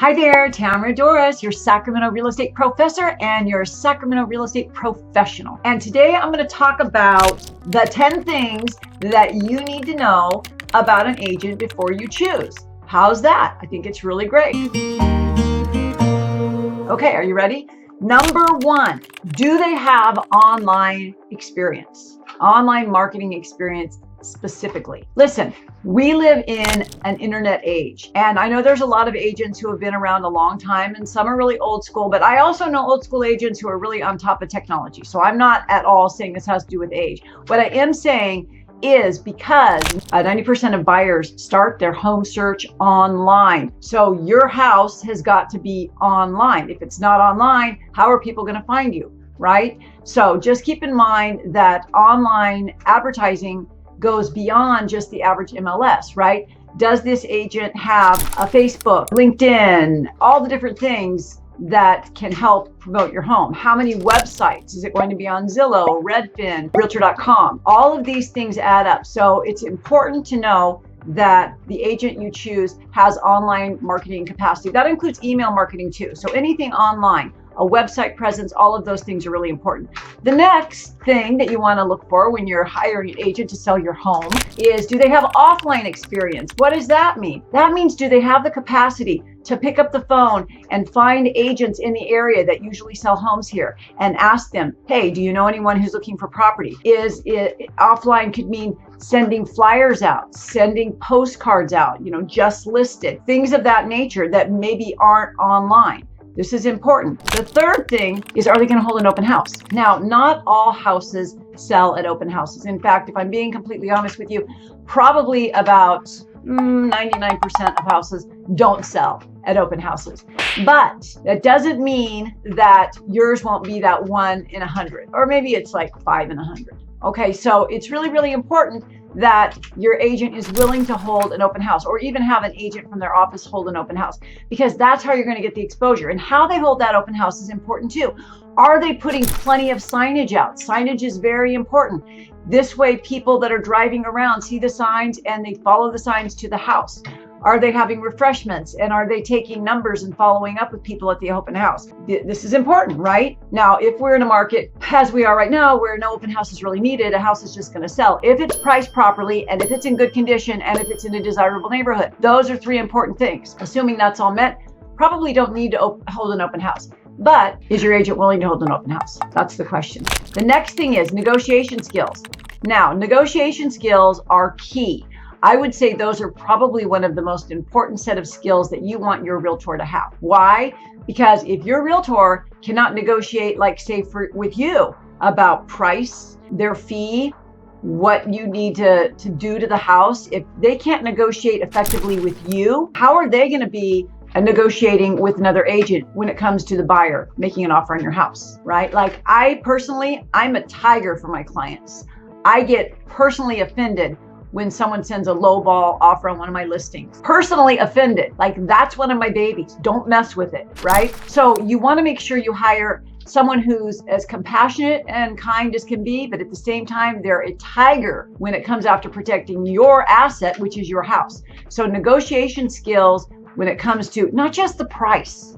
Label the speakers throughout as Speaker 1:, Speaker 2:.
Speaker 1: Hi there, Tamara Dorris, your Sacramento real estate professor and your Sacramento real estate professional. And today I'm going to talk about the 10 things that you need to know about an agent before you choose. How's that? I think it's really great. Okay, are you ready? Number one, do they have online experience? Online marketing experience specifically. Listen, we live in an internet age, and I know there's a lot of agents who have been around a long time, and some are really old school, but I also know old school agents who are really on top of technology. So I'm not at all saying this has to do with age. What I am saying is because 90% of buyers start their home search online. So your house has got to be online. If it's not online, how are people going to find you, right? So just keep in mind that online advertising goes beyond just the average MLS, right? Does this agent have a Facebook, LinkedIn, all the different things that can help promote your home? How many websites? Is it going to be on Zillow, Redfin, Realtor.com? All of these things add up. So it's important to know that the agent you choose has online marketing capacity. That includes email marketing too. So anything online, a website presence, all of those things are really important. The next thing that you want to look for when you're hiring an agent to sell your home is, do they have offline experience? What does that mean? That means, do they have the capacity to pick up the phone and find agents in the area that usually sell homes here and ask them, hey, do you know anyone who's looking for property? Offline could mean sending flyers out, sending postcards out, just listed, things of that nature that maybe aren't online. This is important. The third thing is, are they going to hold an open house? Now, not all houses sell at open houses. In fact, if I'm being completely honest with you, probably about 99% of houses don't sell at open houses. But that doesn't mean that yours won't be that 1 in 100, or maybe it's like 5 in 100. Okay, so it's really, really important that your agent is willing to hold an open house, or even have an agent from their office hold an open house, because that's how you're going to get the exposure. And how they hold that open house is important too. Are they putting plenty of signage out? Signage is very important. This way, people that are driving around see the signs and they follow the signs to the house. Are they having refreshments, and are they taking numbers and following up with people at the open house? This is important, right? Now, if we're in a market as we are right now, where no open house is really needed, a house is just going to sell. If it's priced properly, and if it's in good condition, and if it's in a desirable neighborhood, those are 3 important things. Assuming that's all met, probably don't need to hold an open house. But is your agent willing to hold an open house? That's the question. The next thing is negotiation skills. Now, negotiation skills are key. I would say those are probably one of the most important set of skills that you want your realtor to have. Why? Because if your realtor cannot negotiate, like say with you, about price, their fee, what you need to do to the house, if they can't negotiate effectively with you, how are they going to be negotiating with another agent when it comes to the buyer making an offer on your house, right? Like I'm a tiger for my clients. I get personally offended when someone sends a lowball offer on one of my listings. Personally offended, like that's one of my babies. Don't mess with it, right? So you want to make sure you hire someone who's as compassionate and kind as can be, but at the same time, they're a tiger when it comes after protecting your asset, which is your house. So negotiation skills when it comes to not just the price,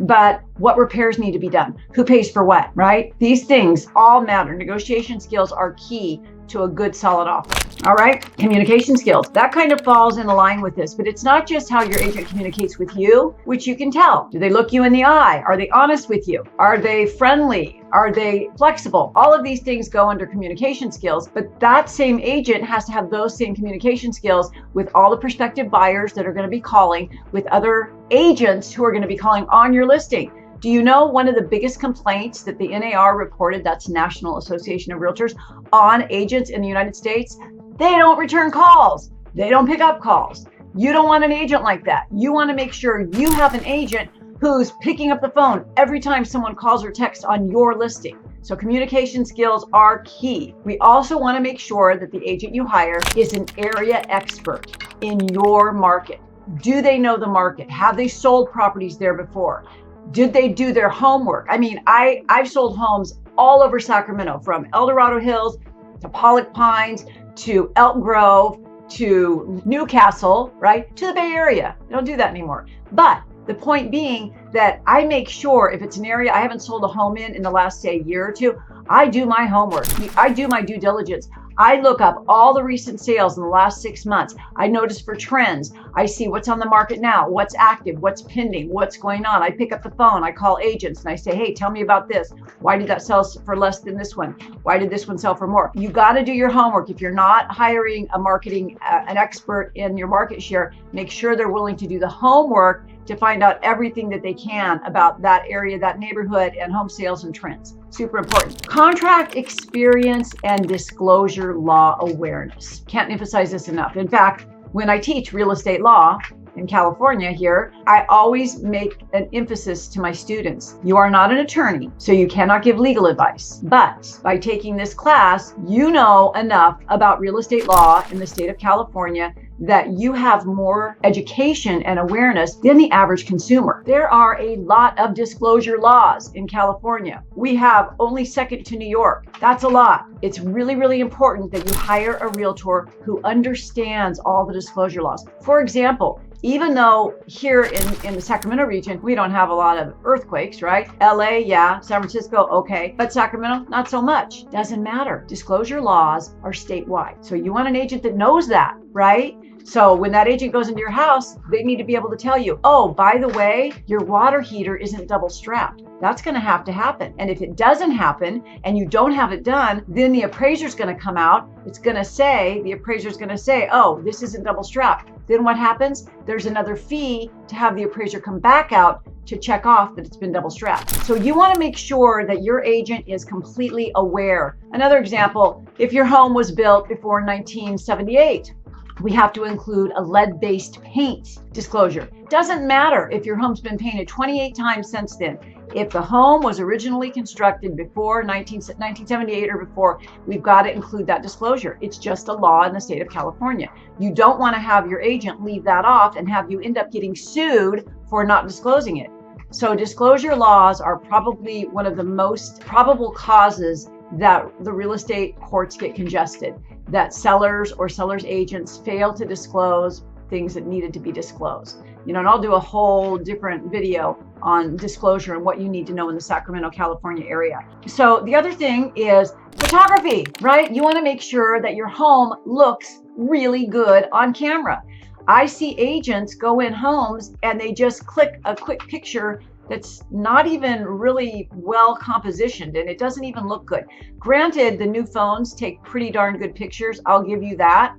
Speaker 1: but what repairs need to be done, who pays for what, right? These things all matter. Negotiation skills are key to a good, solid offer. All right, communication skills. That kind of falls in line with this, but it's not just how your agent communicates with you, which you can tell. Do they look you in the eye? Are they honest with you? Are they friendly? Are they flexible? All of these things go under communication skills, but that same agent has to have those same communication skills with all the prospective buyers that are going to be calling, with other agents who are going to be calling on your listing. Do you know one of the biggest complaints that the NAR reported, that's National Association of Realtors, on agents in the United States? They don't return calls. They don't pick up calls. You don't want an agent like that. You want to make sure you have an agent who's picking up the phone every time someone calls or texts on your listing. So communication skills are key. We also want to make sure that the agent you hire is an area expert in your market. Do they know the market? Have they sold properties there before? Did they do their homework? I mean, I've sold homes all over Sacramento, from El Dorado Hills to Pollock Pines to Elk Grove to Newcastle, right, to the Bay Area. They don't do that anymore. But the point being that I make sure if it's an area I haven't sold a home in the last, say, year or two, I do my homework. I do my due diligence. I look up all the recent sales in the last 6 months. I notice for trends. I see what's on the market now, what's active, what's pending, what's going on. I pick up the phone, I call agents and I say, hey, tell me about this. Why did that sell for less than this one? Why did this one sell for more? You got to do your homework. If you're not hiring an expert in your market share, make sure they're willing to do the homework to find out everything that they can about that area, that neighborhood, and home sales and trends. Super important. Contract experience and disclosure law awareness. Can't emphasize this enough. In fact, when I teach real estate law in California here, I always make an emphasis to my students. You are not an attorney, so you cannot give legal advice. But by taking this class, you know enough about real estate law in the state of California that you have more education and awareness than the average consumer. There are a lot of disclosure laws in California. We have only second to New York. That's a lot. It's really, really important that you hire a realtor who understands all the disclosure laws. For example, even though here in the Sacramento region, we don't have a lot of earthquakes, right? LA, yeah. San Francisco, okay. But Sacramento, not so much. Doesn't matter. Disclosure laws are statewide. So you want an agent that knows that, right? So when that agent goes into your house, they need to be able to tell you, oh, by the way, your water heater isn't double strapped. That's going to happen. And if it doesn't happen and you don't have it done, then the appraiser's going to come out. The appraiser's going to say, oh, this isn't double strapped. Then what happens? There's another fee to have the appraiser come back out to check off that it's been double strapped. So you want to make sure that your agent is completely aware. Another example, if your home was built before 1978, we have to include a lead-based paint disclosure. Doesn't matter if your home's been painted 28 times since then. If the home was originally constructed before 1978 or before, we've got to include that disclosure. It's just a law in the state of California. You don't want to have your agent leave that off and have you end up getting sued for not disclosing it. So disclosure laws are probably one of the most probable causes that the real estate courts get congested, that sellers or sellers agents fail to disclose things that needed to be disclosed. And I'll do a whole different video on disclosure and what you need to know in the Sacramento, California area. So the other thing is photography, right? You want to make sure that your home looks really good on camera. I see agents go in homes and they just click a quick picture that's not even really well compositioned and it doesn't even look good. Granted, the new phones take pretty darn good pictures, I'll give you that.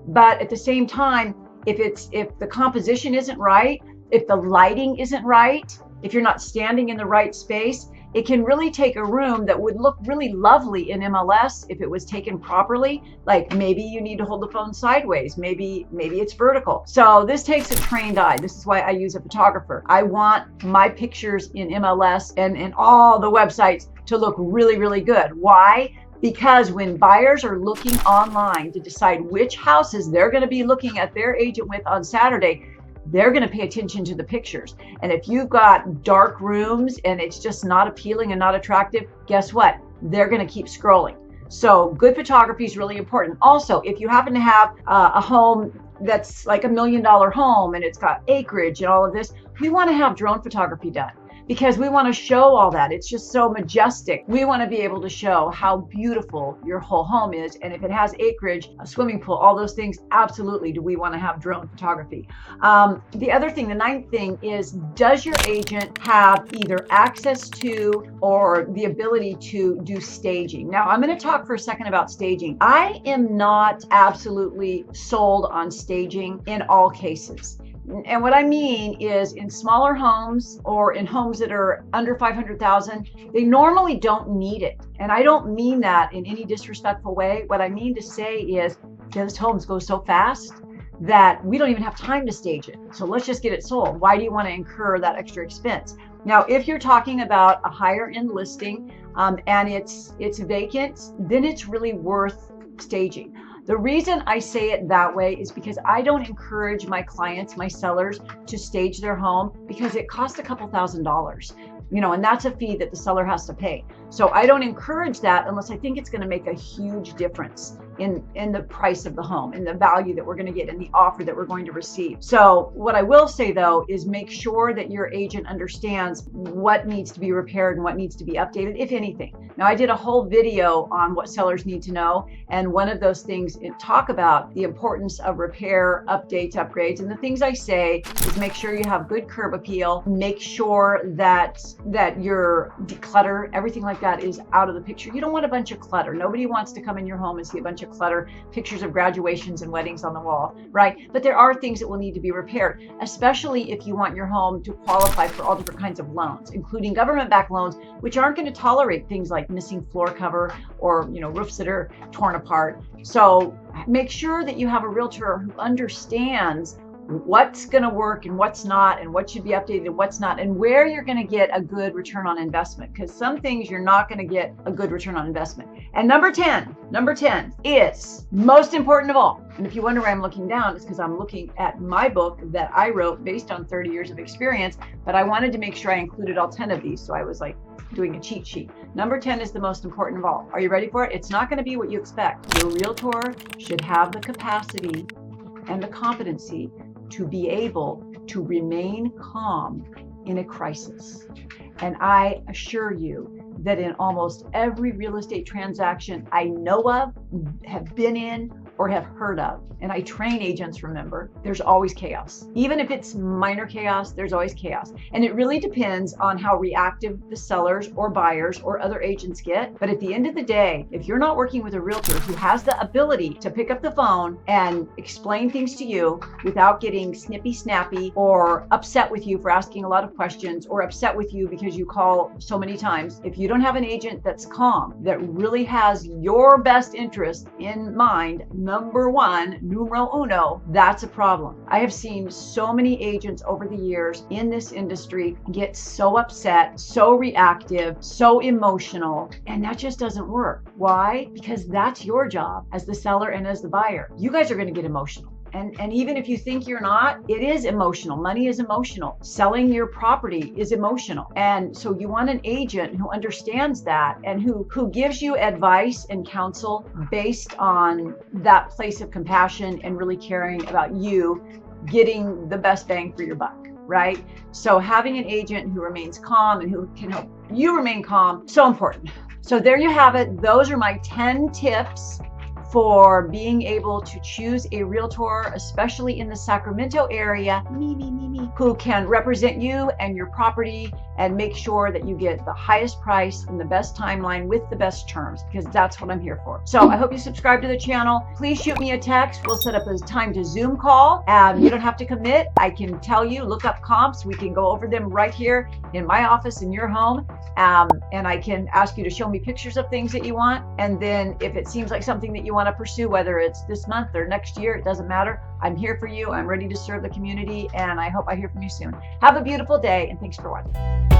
Speaker 1: But at the same time, if the composition isn't right, if the lighting isn't right, if you're not standing in the right space, it can really take a room that would look really lovely in MLS if it was taken properly. Like maybe you need to hold the phone sideways, maybe it's vertical. So this takes a trained eye. This is why I use a photographer. I want my pictures in MLS and all the websites to look really, really good. Why? Because when buyers are looking online to decide which houses they're going to be looking at their agent with on Saturday, they're going to pay attention to the pictures. And if you've got dark rooms and it's just not appealing and not attractive, guess what? They're going to keep scrolling. So good photography is really important. Also, if you happen to have a home that's like $1 million home and it's got acreage and all of this, we want to have drone photography done, because we want to show all that. It's just so majestic. We want to be able to show how beautiful your whole home is. And if it has acreage, a swimming pool, all those things, absolutely do we want to have drone photography. The other thing, the ninth thing is, does your agent have either access to or the ability to do staging? Now, I'm going to talk for a second about staging. I am not absolutely sold on staging in all cases. And what I mean is, in smaller homes or in homes that are under 500,000, they normally don't need it. And I don't mean that in any disrespectful way. What I mean to say is, those homes go so fast that we don't even have time to stage it. So let's just get it sold. Why do you want to incur that extra expense? Now, if you're talking about a higher end listing and it's vacant, then it's really worth staging. The reason I say it that way is because I don't encourage my clients, my sellers, to stage their home, because it costs a couple $1,000s, and that's a fee that the seller has to pay. So I don't encourage that unless I think it's going to make a huge difference in the price of the home, in the value that we're going to get, in the offer that we're going to receive. So what I will say though is make sure that your agent understands what needs to be repaired and what needs to be updated, if anything. Now, I did a whole video on what sellers need to know, and one of those things talk about the importance of repair, updates, upgrades, and the things I say is make sure you have good curb appeal, make sure that your declutter, everything like that is out of the picture. You don't want a bunch of clutter. Nobody wants to come in your home and see a bunch of clutter, pictures of graduations and weddings on the wall, right? But there are things that will need to be repaired, especially if you want your home to qualify for all different kinds of loans, including government-backed loans, which aren't going to tolerate things like missing floor cover or, roofs that are torn apart. So make sure that you have a realtor who understands what's going to work and what's not, and what should be updated and what's not, and where you're going to get a good return on investment, because some things you're not going to get a good return on investment. And number 10 is most important of all. And if you wonder why I'm looking down, it's because I'm looking at my book that I wrote based on 30 years of experience, but I wanted to make sure I included all 10 of these. So I was like doing a cheat sheet. Number 10 is the most important of all. Are you ready for it? It's not going to be what you expect. Your realtor should have the capacity and the competency to be able to remain calm in a crisis. And I assure you that in almost every real estate transaction I know of, have been in, or have heard of, and I train agents, remember, there's always chaos. Even if it's minor chaos, there's always chaos. And it really depends on how reactive the sellers or buyers or other agents get. But at the end of the day, if you're not working with a realtor who has the ability to pick up the phone and explain things to you without getting snippy snappy or upset with you for asking a lot of questions or upset with you because you call so many times, if you don't have an agent that's calm, that really has your best interest in mind, number one, numero uno, that's a problem. I have seen so many agents over the years in this industry get so upset, so reactive, so emotional, and that just doesn't work. Why? Because that's your job as the seller and as the buyer. You guys are going to get emotional. And even if you think you're not, it is emotional. Money is emotional. Selling your property is emotional. And so you want an agent who understands that and who gives you advice and counsel based on that place of compassion and really caring about you getting the best bang for your buck, right? So having an agent who remains calm and who can help you remain calm, so important. So there you have it. Those are my 10 tips for being able to choose a realtor, especially in the Sacramento area, who can represent you and your property and make sure that you get the highest price and the best timeline with the best terms, because that's what I'm here for. So I hope you subscribe to the channel. Please shoot me a text. We'll set up a time to Zoom call. You don't have to commit. I can tell you, look up comps. We can go over them right here in my office in your home. And I can ask you to show me pictures of things that you want. And then if it seems like something that you want to pursue, whether it's this month or next year, it doesn't matter. I'm here for you. I'm ready to serve the community, and I hope I hear from you soon. Have a beautiful day, and thanks for watching.